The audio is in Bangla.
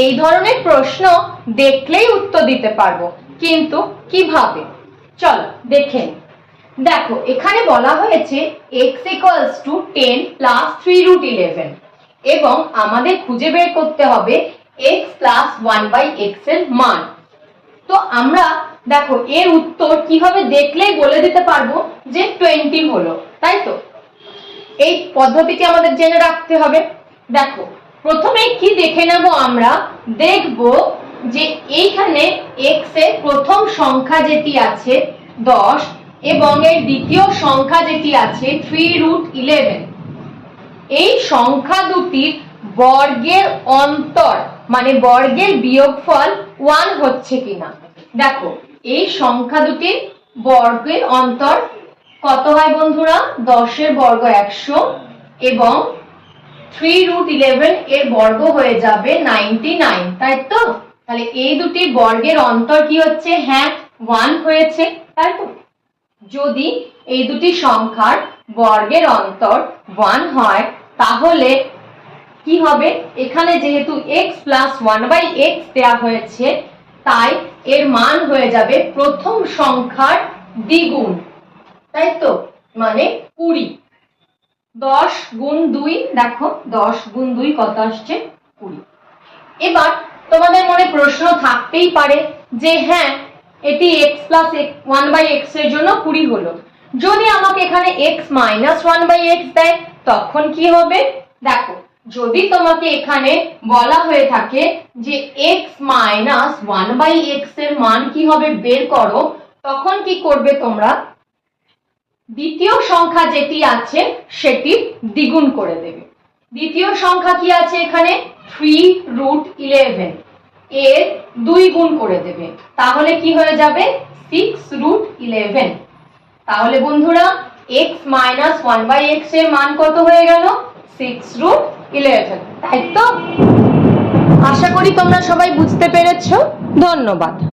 এই ধরনের প্রশ্ন দেখলেই উত্তর দিতে পারবো, কিন্তু কিভাবে চলো দেখে নিই। দেখো এখানে বলা হয়েছে x = 10 + 3√11 এবং আমাদের খুঁজে বের করতে হবে x + 1/x এর মান। তো আমরা দেখো এর উত্তর কিভাবে দেখলেই বলে দিতে পারবো যে 20 হলো, তাই তো? এই পদ্ধতিটি আমাদের জেনে রাখতে হবে। দেখো প্রথমে কি দেখে নেব, আমরা দেখব যে এইখানে x এর প্রথম সংখ্যা যেটি আছে 10 এবং এর দ্বিতীয় সংখ্যা যেটি আছে 3√11, এই সংখ্যা দুটির বর্গের অন্তর মানে বর্গের বিয়োগফল 1 হচ্ছে কিনা। দেখো এই সংখ্যা দুটির বর্গের অন্তর কত হয় বন্ধুরা? 10 এর বর্গ 100 এবং 3√11 এর বর্গ হয়ে যাবে 99, তাই তো? তাহলে এই দুটি বর্গের অন্তর কি হচ্ছে? হ্যাঁ 1 হয়েছে, তাই তো? যদি এই দুটি সংখ্যার বর্গের অন্তর 1 হয় তাহলে কি হবে? এখানে যেহেতু x + 1/x দেওয়া হয়েছে তাই এর মান হয়ে যাবে প্রথম সংখ্যার দ্বিগুণ, তাই তো? মানে 20। 10 গুণ 2, দেখো 10 গুণ 2 কত আসছে? 20। এবার তোমাদের মনে প্রশ্ন থাকতেই পারে যে হ্যাঁ এটি x + 1/x এর জন্য 20 হলো, যদি আমাকে এখানে x - 1/x দেয় তখন কি হবে? দেখো যদি তোমাকে এখানে বলা হয়ে থাকে যে x - 1/x এর মান কি হবে বের করো, তখন কি করবে তোমরা? দ্বিতীয় সংখ্যা যেটি আছে সেটি দ্বিগুণ করে দেবে। দ্বিতীয় সংখ্যা কি আছে এখানে? 3√11, এর 2 গুণ করে দেবে, তাহলে কি হয়ে যাবে? 6√11। তাহলে বন্ধুরা x - 1/x এর মান কত হয়ে গেল? 6√11, তাই তো? আশা করি তোমরা সবাই বুঝতে পেরেছো। ধন্যবাদ।